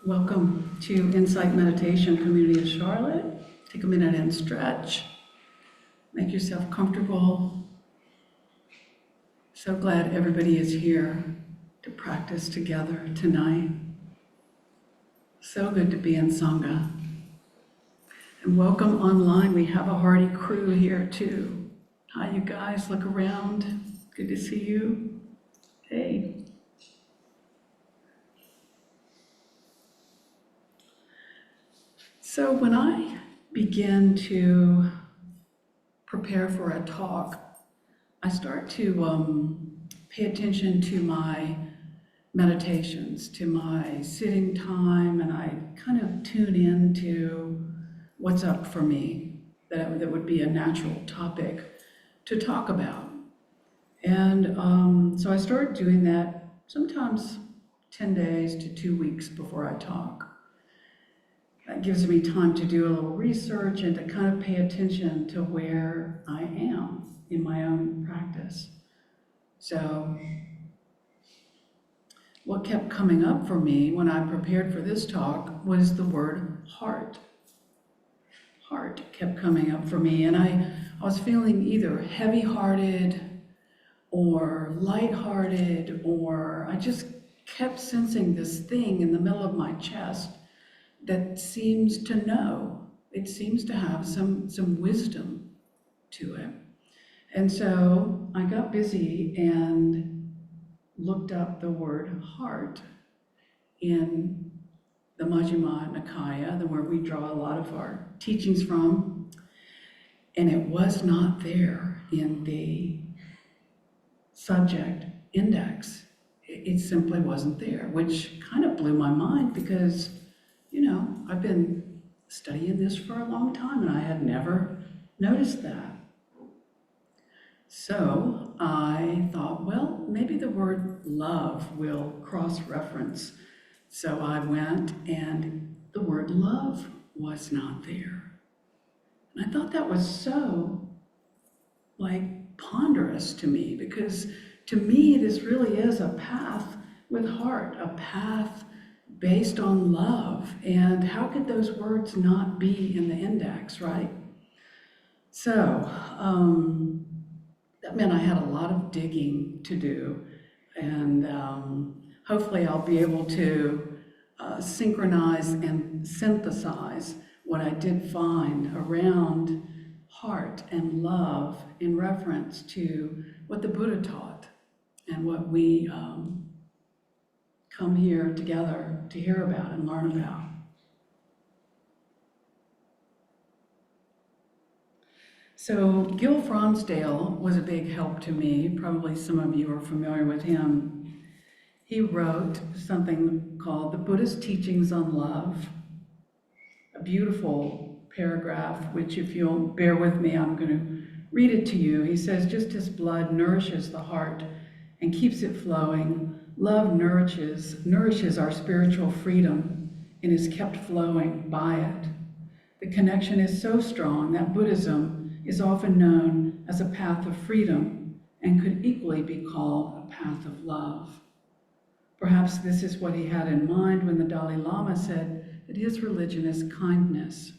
Welcome to Insight Meditation Community of Charlotte. Take a minute and stretch. Make yourself comfortable. So glad everybody is here to practice together tonight. So good to be in Sangha. And welcome online. We have a hearty crew here too. Hi, you guys. Look around. Good to see you. Hey. So when I begin to prepare for a talk, I start to pay attention to my meditations, to my sitting time, and I kind of tune in to what's up for me, that would be a natural topic to talk about. And so I started doing that sometimes 10 days to 2 weeks before I talk. That gives me time to do a little research and to kind of pay attention to where I am in my own practice. So what kept coming up for me when I prepared for this talk was the word heart. Heart kept coming up for me, and I was feeling either heavy-hearted or light-hearted, or I just kept sensing this thing in the middle of my chest that seems to know. It seems to have some wisdom to it. And so I got busy and looked up the word heart in the Majjhima Nikaya, where we draw a lot of our teachings from, and it was not there in the subject index. It simply wasn't there, which kind of blew my mind because I've been studying this for a long time and I had never noticed that. So I thought, well, maybe the word love will cross-reference. So I went and the word love was not there. And I thought that was so ponderous to me, because to me this really is a path with heart, a path based on love. And how could those words not be in the index, right? So that meant I had a lot of digging to do, and hopefully I'll be able to synchronize and synthesize what I did find around heart and love in reference to what the Buddha taught and what we come here together to hear about and learn about. So Gil Fronsdale was a big help to me. Probably some of you are familiar with him. He wrote something called The Buddhist Teachings on Love, a beautiful paragraph, which if you'll bear with me, I'm going to read it to you. He says, just as blood nourishes the heart and keeps it flowing, love nourishes our spiritual freedom and is kept flowing by it. The connection is so strong that Buddhism is often known as a path of freedom and could equally be called a path of love. Perhaps this is what he had in mind when the Dalai Lama said that his religion is kindness.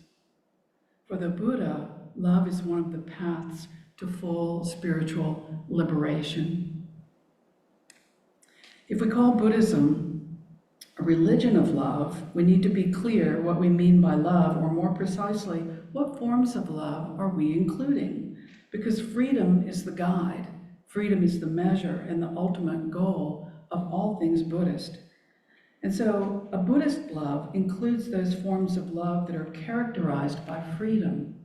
For the Buddha, love is one of the paths to full spiritual liberation. If we call Buddhism a religion of love, we need to be clear what we mean by love, or more precisely, what forms of love are we including? Because freedom is the guide, freedom is the measure and the ultimate goal of all things Buddhist. And so a Buddhist love includes those forms of love that are characterized by freedom.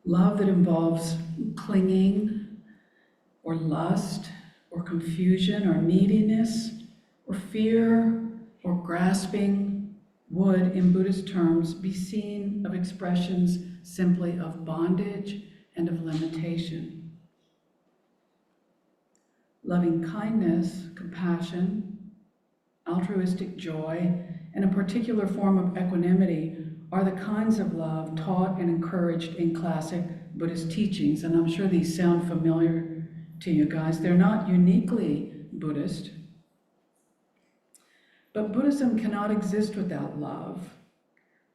Love that involves clinging or lust or confusion or neediness or fear or grasping would, in Buddhist terms, be seen of expressions simply of bondage and of limitation. Loving kindness, compassion, altruistic joy, and a particular form of equanimity are the kinds of love taught and encouraged in classic Buddhist teachings. And I'm sure these sound familiar to you guys. They're not uniquely Buddhist. But Buddhism cannot exist without love.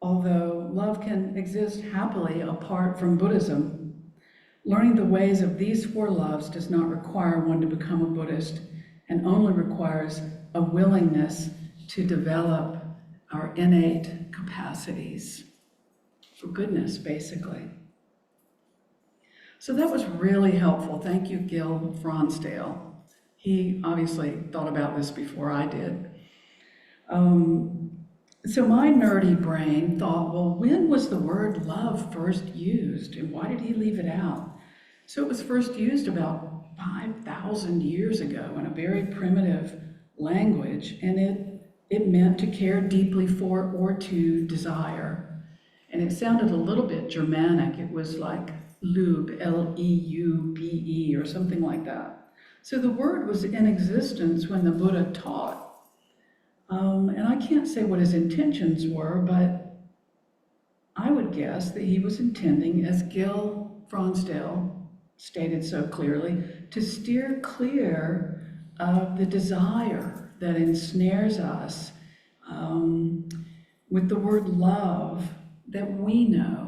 Although love can exist happily apart from Buddhism, learning the ways of these four loves does not require one to become a Buddhist and only requires a willingness to develop our innate capacities for goodness, basically. So that was really helpful. Thank you, Gil Fronsdale. He obviously thought about this before I did. So my nerdy brain thought, well, when was the word love first used, and why did he leave it out? So it was first used about 5,000 years ago in a very primitive language, and it meant to care deeply for or to desire. And it sounded a little bit Germanic. It was like Lube, L-E-U-B-E, or something like that. So the word was in existence when the Buddha taught. And I can't say what his intentions were, but I would guess that he was intending, as Gil Fronsdale stated so clearly, to steer clear of the desire that ensnares us with the word love that we know,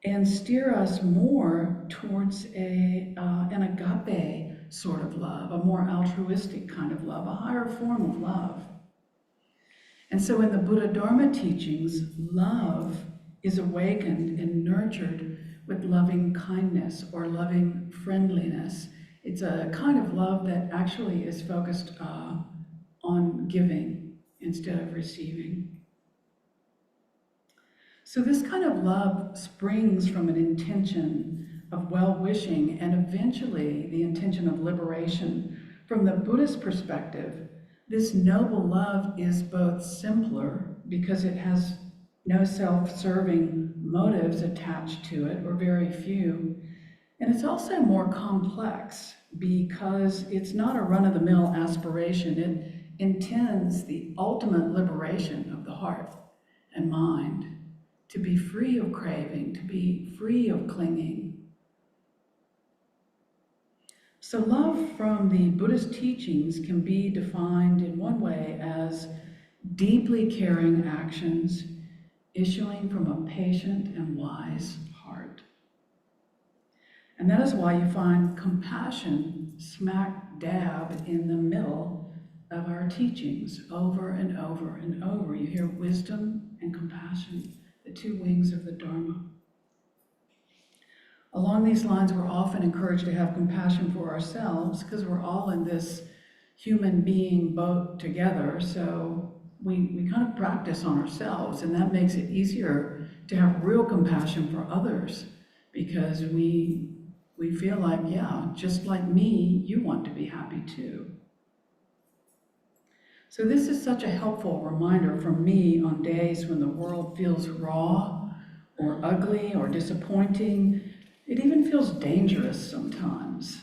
and steer us more towards an agape sort of love, a more altruistic kind of love, a higher form of love. And so in the Buddha Dharma teachings, love is awakened and nurtured with loving kindness or loving friendliness. It's a kind of love that actually is focused on giving instead of receiving. So this kind of love springs from an intention of well-wishing and eventually the intention of liberation. From the Buddhist perspective, this noble love is both simpler because it has no self-serving motives attached to it, or very few, and it's also more complex because it's not a run-of-the-mill aspiration. It intends the ultimate liberation of the heart and mind, to be free of craving, to be free of clinging. So love from the Buddhist teachings can be defined in one way as deeply caring actions issuing from a patient and wise heart. And that is why you find compassion smack dab in the middle of our teachings over and over and over. You hear wisdom and compassion, the two wings of the Dharma. Along these lines, we're often encouraged to have compassion for ourselves because we're all in this human being boat together. So we kind of practice on ourselves, and that makes it easier to have real compassion for others because we feel like, yeah, just like me, you want to be happy too. So this is such a helpful reminder for me on days when the world feels raw or ugly or disappointing. It even feels dangerous sometimes.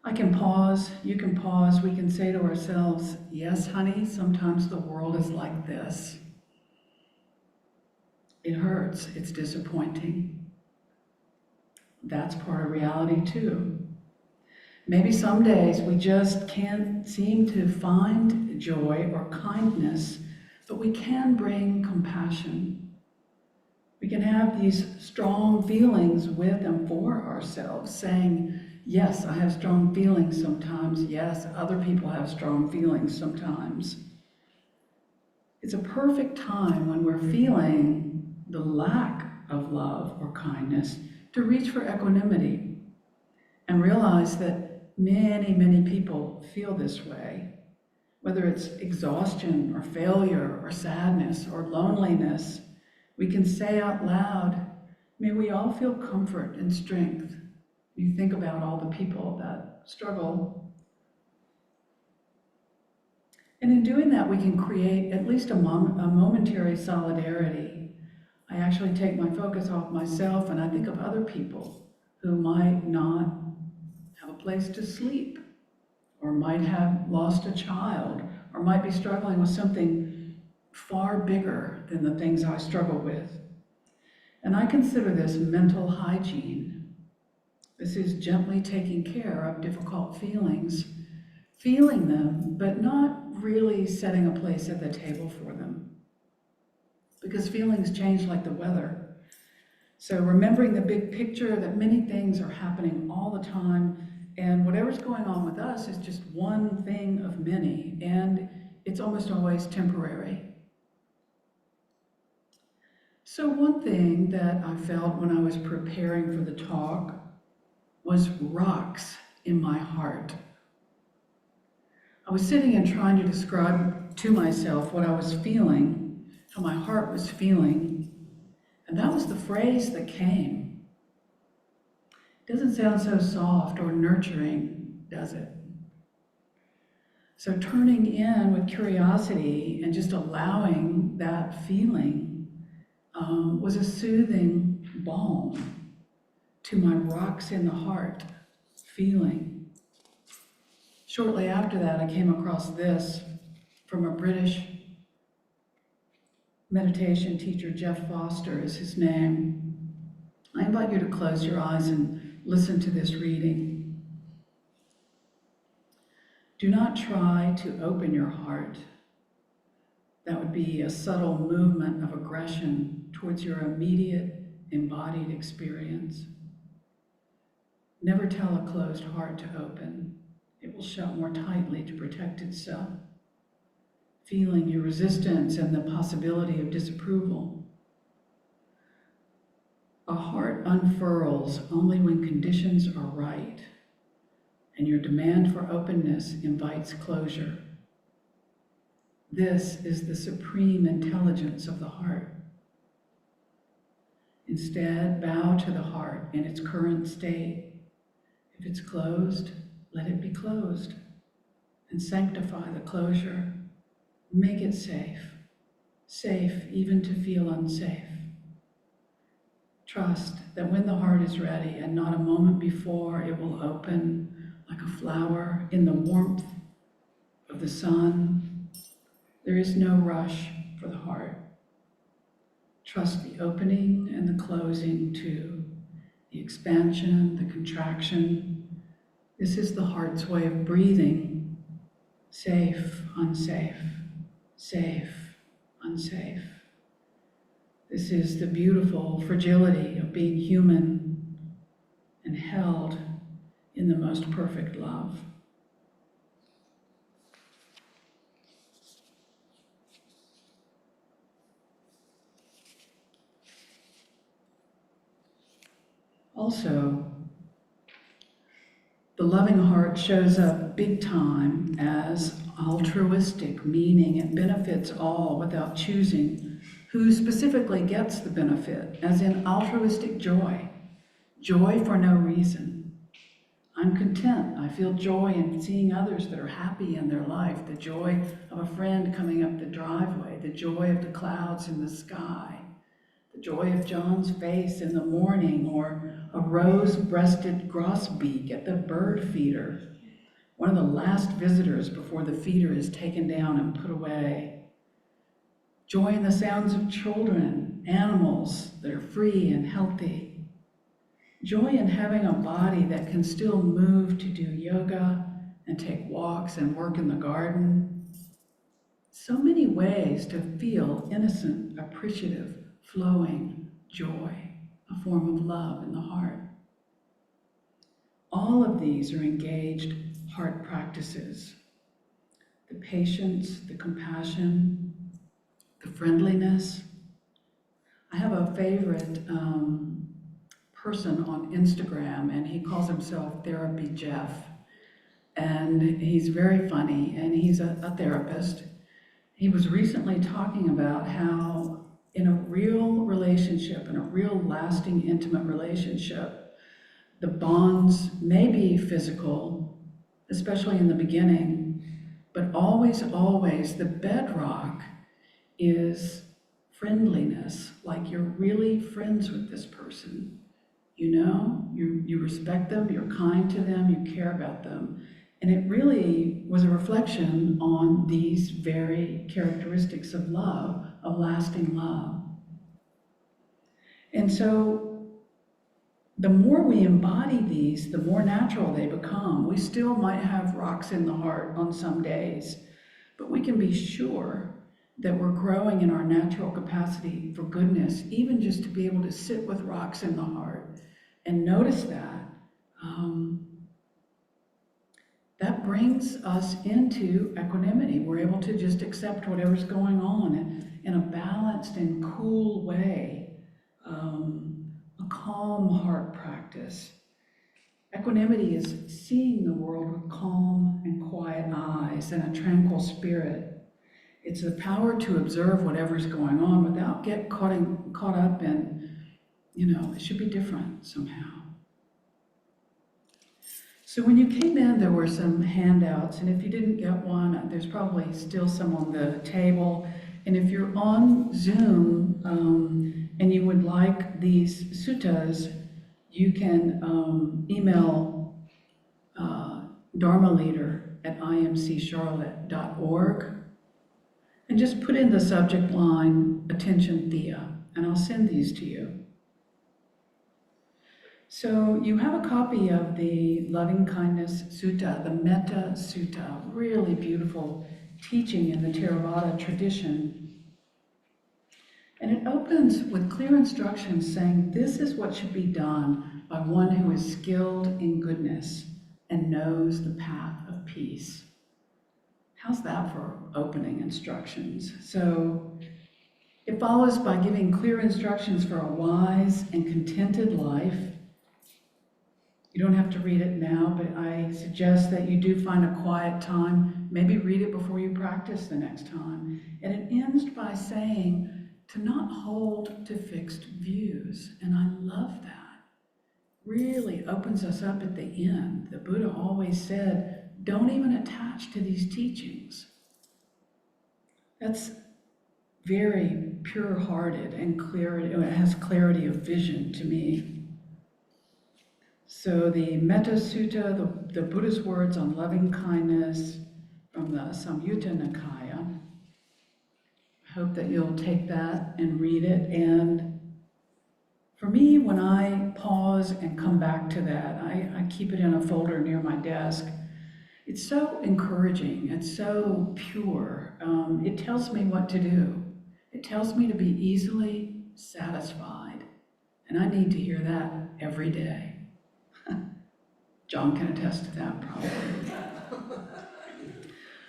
I can pause, you can pause, we can say to ourselves, yes, honey, sometimes the world is like this. It hurts, it's disappointing. That's part of reality too. Maybe some days we just can't seem to find joy or kindness, but we can bring compassion. We can have these strong feelings with and for ourselves, saying, yes, I have strong feelings sometimes. Yes, other people have strong feelings sometimes. It's a perfect time when we're feeling the lack of love or kindness to reach for equanimity and realize that many, many people feel this way, whether it's exhaustion or failure or sadness or loneliness. We can say out loud, may we all feel comfort and strength. You think about all the people that struggle. And in doing that, we can create at least a momentary solidarity. I actually take my focus off myself and I think of other people who might not have a place to sleep, or might have lost a child, or might be struggling with something far bigger than the things I struggle with. And I consider this mental hygiene. This is gently taking care of difficult feelings feeling them, but not really setting a place at the table for them. Because feelings change like the weather. So remembering the big picture that many things are happening all the time, and whatever's going on with us is just one thing of many, and it's almost always temporary. So one thing that I felt when I was preparing for the talk was rocks in my heart. I was sitting and trying to describe to myself what I was feeling, how my heart was feeling, and that was the phrase that came. It doesn't sound so soft or nurturing, does it? So turning in with curiosity and just allowing that feeling was a soothing balm to my rocks in the heart feeling. Shortly after that, I came across this from a British meditation teacher. Jeff Foster is his name. I invite you to close your eyes and listen to this reading. Do not try to open your heart. That would be a subtle movement of aggression towards your immediate embodied experience. Never tell a closed heart to open. It will shut more tightly to protect itself, feeling your resistance and the possibility of disapproval. A heart unfurls only when conditions are right, and your demand for openness invites closure. This is the supreme intelligence of the heart. Instead, bow to the heart in its current state. If it's closed, let it be closed, and sanctify the closure. Make it safe, safe even to feel unsafe. Trust that when the heart is ready and not a moment before, it will open like a flower in the warmth of the sun. There is no rush for the heart. Trust the opening and the closing too, the expansion, the contraction. This is the heart's way of breathing. Safe, unsafe, safe, unsafe. This is the beautiful fragility of being human and held in the most perfect love. Also, the loving heart shows up big time as altruistic, meaning it benefits all without choosing who specifically gets the benefit, as in altruistic joy, joy for no reason. I'm content. I feel joy in seeing others that are happy in their life, the joy of a friend coming up the driveway, the joy of the clouds in the sky, the joy of John's face in the morning, or a rose-breasted grosbeak at the bird feeder, one of the last visitors before the feeder is taken down and put away. Joy in the sounds of children, animals that are free and healthy. Joy in having a body that can still move to do yoga and take walks and work in the garden. So many ways to feel innocent, appreciative, flowing joy, a form of love in the heart. All of these are engaged heart practices. The patience, the compassion, the friendliness. I have a favorite person on Instagram, and he calls himself Therapy Jeff. And he's very funny, and he's a therapist. He was recently talking about how in a real relationship, in a real lasting, intimate relationship, the bonds may be physical, especially in the beginning, but always, always the bedrock is friendliness, like you're really friends with this person. You know, you respect them, you're kind to them, you care about them. And it really was a reflection on these very characteristics of love, of lasting love. And so the more we embody these, the more natural they become. We still might have rocks in the heart on some days, but we can be sure that we're growing in our natural capacity for goodness, even just to be able to sit with rocks in the heart and notice that. That brings us into equanimity. We're able to just accept whatever's going on in a balanced and cool way, a calm heart practice. Equanimity is seeing the world with calm and quiet eyes and a tranquil spirit. It's the power to observe whatever's going on without getting caught up in, it should be different somehow. So when you came in, there were some handouts, and if you didn't get one, there's probably still some on the table. And if you're on Zoom and you would like these suttas, you can email Dharma Leader at imccharlotte.org and just put in the subject line, Attention Thea, and I'll send these to you. So you have a copy of the Loving Kindness Sutta, the Metta Sutta, really beautiful teaching in the Theravada tradition. And it opens with clear instructions saying this is what should be done by one who is skilled in goodness and knows the path of peace. How's that for opening instructions? So it follows by giving clear instructions for a wise and contented life. You don't have to read it now, but I suggest that you do find a quiet time. Maybe read it before you practice the next time. And it ends by saying to not hold to fixed views. And I love that. Really opens us up at the end. The Buddha always said, don't even attach to these teachings. That's very pure-hearted and clarity. It has clarity of vision to me. So the Metta Sutta, the Buddha's words on loving kindness from the Samyutta Nikaya. I hope that you'll take that and read it. And for me, when I pause and come back to that, I keep it in a folder near my desk. It's so encouraging. It's so pure. It tells me what to do. It tells me to be easily satisfied. And I need to hear that every day. John can attest to that probably.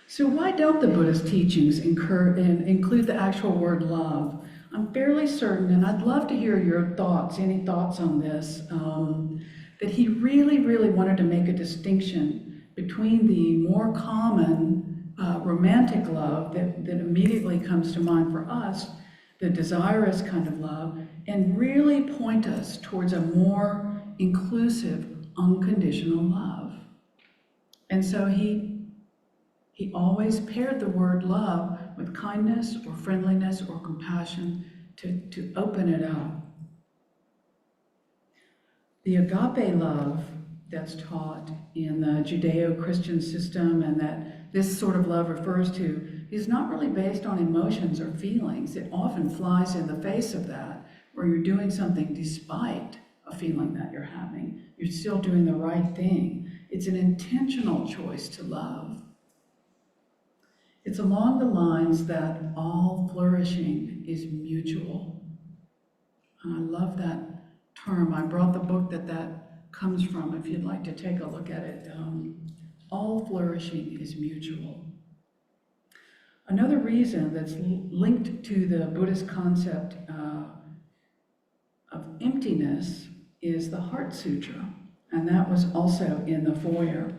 So why don't the Buddha's teachings include the actual word love? I'm fairly certain, and I'd love to hear your thoughts, any thoughts on this, that he really, really wanted to make a distinction between the more common romantic love that immediately comes to mind for us, the desirous kind of love, and really point us towards a more inclusive, unconditional love. And so he always paired the word love with kindness or friendliness or compassion to open it up. The agape love that's taught in the Judeo-Christian system and that this sort of love refers to is not really based on emotions or feelings. It often flies in the face of that, where you're doing something despite a feeling that you're having. You're still doing the right thing. It's an intentional choice to love. It's along the lines that all flourishing is mutual. And I love that term. I brought the book that comes from, if you'd like to take a look at it. All flourishing is mutual. Another reason that's linked to the Buddhist concept of emptiness is the Heart Sutra, and that was also in the foyer.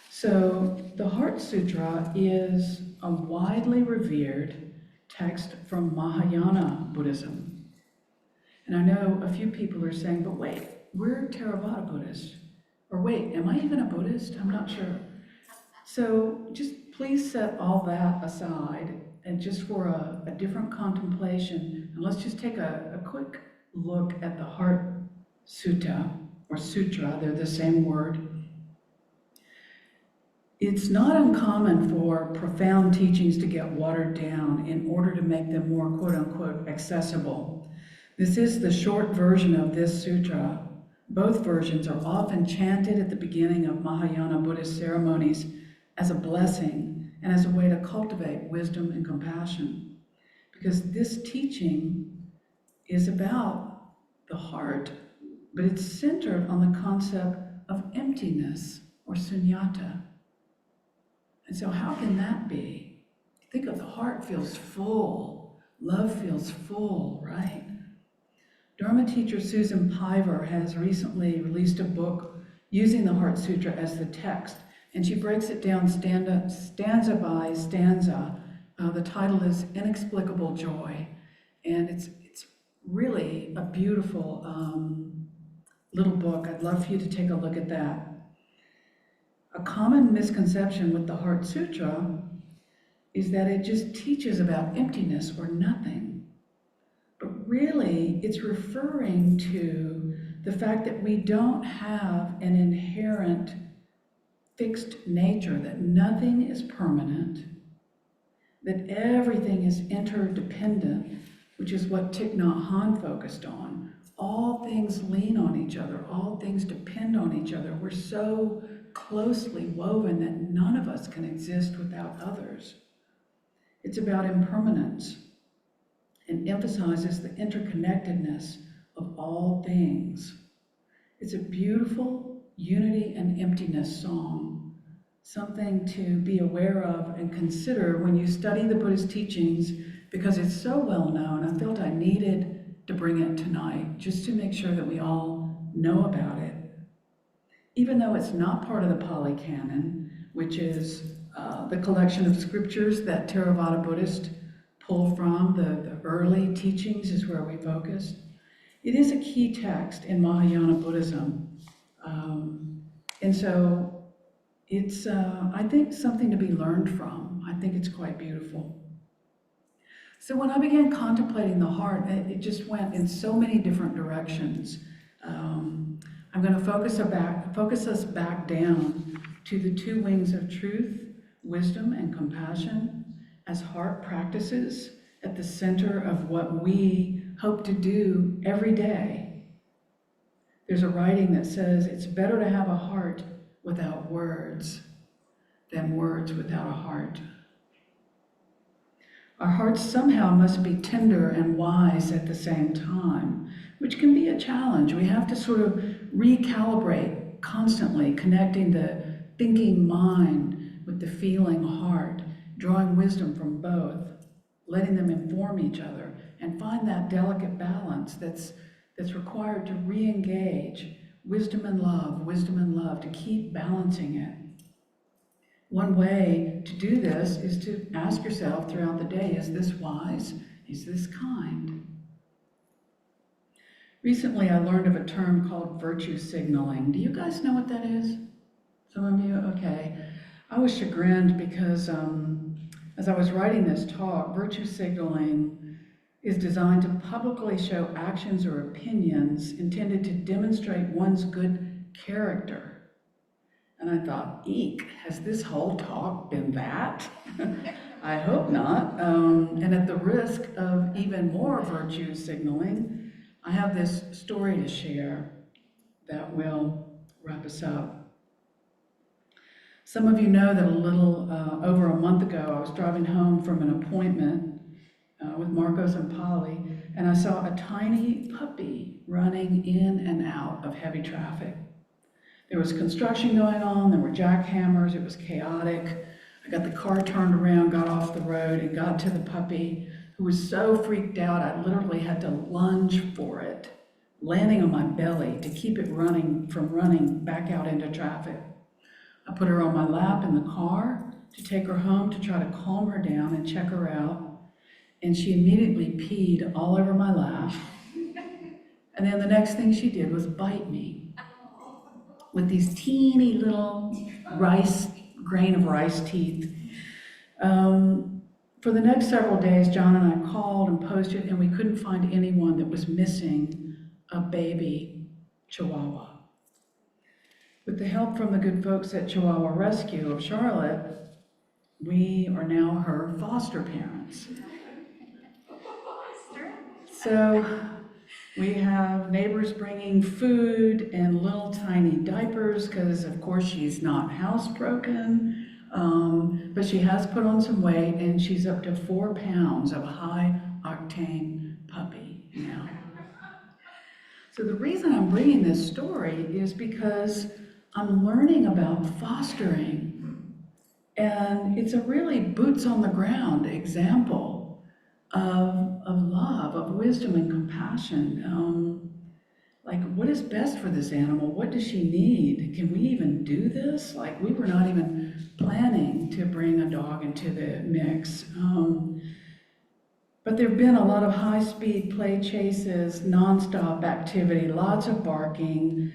So the Heart Sutra is a widely revered text from Mahayana Buddhism. And I know a few people are saying, but wait, we're Theravada Buddhists. Or wait, am I even a Buddhist? I'm not sure. So just please set all that aside and just for a different contemplation, and let's just take a quick look at the Heart Sutta, or Sutra, they're the same word. It's not uncommon for profound teachings to get watered down in order to make them more quote-unquote accessible. This is the short version of this sutra. Both versions are often chanted at the beginning of Mahayana Buddhist ceremonies as a blessing and as a way to cultivate wisdom and compassion. Because this teaching is about the heart, but it's centered on the concept of emptiness or sunyata. And so how can that be? Think of the heart feels full, love feels full, right? Dharma teacher Susan Piver has recently released a book using the Heart Sutra as the text, and she breaks it down stanza by stanza. The title is Inexplicable Joy, and it's really a beautiful little book. I'd love for you to take a look at that. A common misconception with the Heart Sutra is that it just teaches about emptiness or nothing. But really, it's referring to the fact that we don't have an inherent fixed nature, that nothing is permanent, that everything is interdependent, which is what Thich Nhat Hanh focused on. All things lean on each other. All things depend on each other. We're so closely woven that none of us can exist without others. It's about impermanence and emphasizes the interconnectedness of all things. It's a beautiful unity and emptiness song, something to be aware of and consider when you study the Buddhist teachings, because it's so well known. I felt I needed to bring it tonight just to make sure that we all know about it. Even though it's not part of the Pali Canon, which is the collection of scriptures that Theravada Buddhists pull from, the early teachings is where we focused. It is a key text in Mahayana Buddhism. And so it's, I think, something to be learned from. I think it's quite beautiful. So when I began contemplating the heart, it just went in so many different directions. I'm going to focus us back down to the two wings of truth, wisdom and compassion, as heart practices at the center of what we hope to do every day. There's a writing that says it's better to have a heart without words than words without a heart. Our hearts somehow must be tender and wise at the same time, which can be a challenge. We have to sort of recalibrate constantly, connecting the thinking mind with the feeling heart, drawing wisdom from both, letting them inform each other, and find that delicate balance that's required to re-engage wisdom and love, to keep balancing it. One way to do this is to ask yourself throughout the day, is this wise? Is this kind? Recently, I learned of a term called virtue signaling. Do you guys know what that is? Some of you? Okay. I was chagrined because as I was writing this talk, virtue signaling is designed to publicly show actions or opinions intended to demonstrate one's good character. And I thought, eek, has this whole talk been that? I hope not. And at the risk of even more virtue signaling, I have this story to share that will wrap us up. Some of you know that a little over a month ago, I was driving home from an appointment with Marcos and Polly, and I saw a tiny puppy running in and out of heavy traffic. There was construction going on, there were jackhammers, it was chaotic. I got the car turned around, got off the road, and got to the puppy, who was so freaked out I literally had to lunge for it, landing on my belly to keep it from running back out into traffic. I put her on my lap in the car to take her home to try to calm her down and check her out, and she immediately peed all over my lap. And then the next thing she did was bite me with these teeny little grain of rice teeth. For the next several days, John and I called and posted, and we couldn't find anyone that was missing a baby Chihuahua. With the help from the good folks at Chihuahua Rescue of Charlotte, we are now her foster parents. So We have neighbors bringing food and little tiny diapers because, of course, she's not housebroken. But she has put on some weight and she's up to 4 pounds of high octane puppy now. So the reason I'm bringing this story is because I'm learning about fostering. And it's a really boots on the ground example of love, of wisdom and compassion. Like, what is best for this animal? What does she need? Can we even do this? Like, we were not even planning to bring a dog into the mix. But there have been a lot of high-speed play chases, nonstop activity, lots of barking.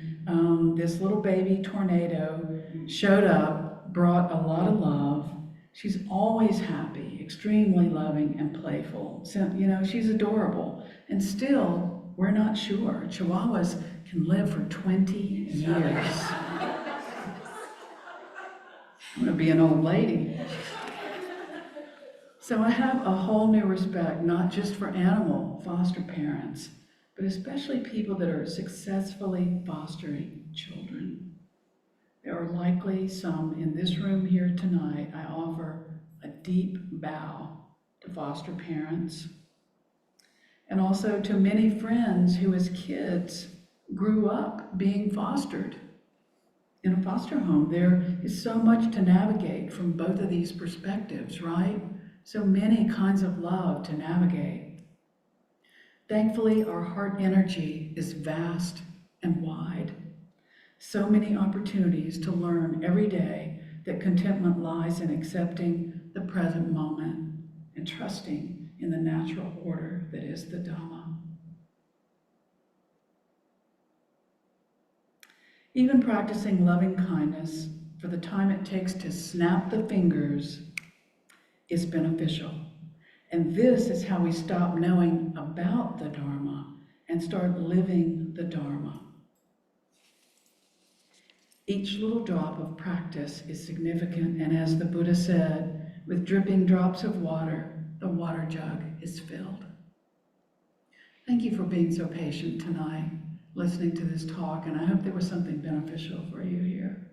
This little baby tornado showed up, brought a lot of love. She's always happy, extremely loving and playful. So, you know, she's adorable. And still, we're not sure. Chihuahuas can live for 20 years. I'm gonna be an old lady. So I have a whole new respect, not just for animal foster parents, but especially people that are successfully fostering children. There are likely some in this room here tonight. I offer a deep bow to foster parents and also to many friends who as kids grew up being fostered in a foster home. There is so much to navigate from both of these perspectives, right? So many kinds of love to navigate. Thankfully, our heart energy is vast and wide. So many opportunities to learn every day that contentment lies in accepting the present moment and trusting in the natural order that is the Dhamma. Even practicing loving kindness for the time it takes to snap the fingers is beneficial. And this is how we stop knowing about the Dharma and start living the Dharma. Each little drop of practice is significant, and as the Buddha said, with dripping drops of water, the water jug is filled. Thank you for being so patient tonight, listening to this talk, and I hope there was something beneficial for you here.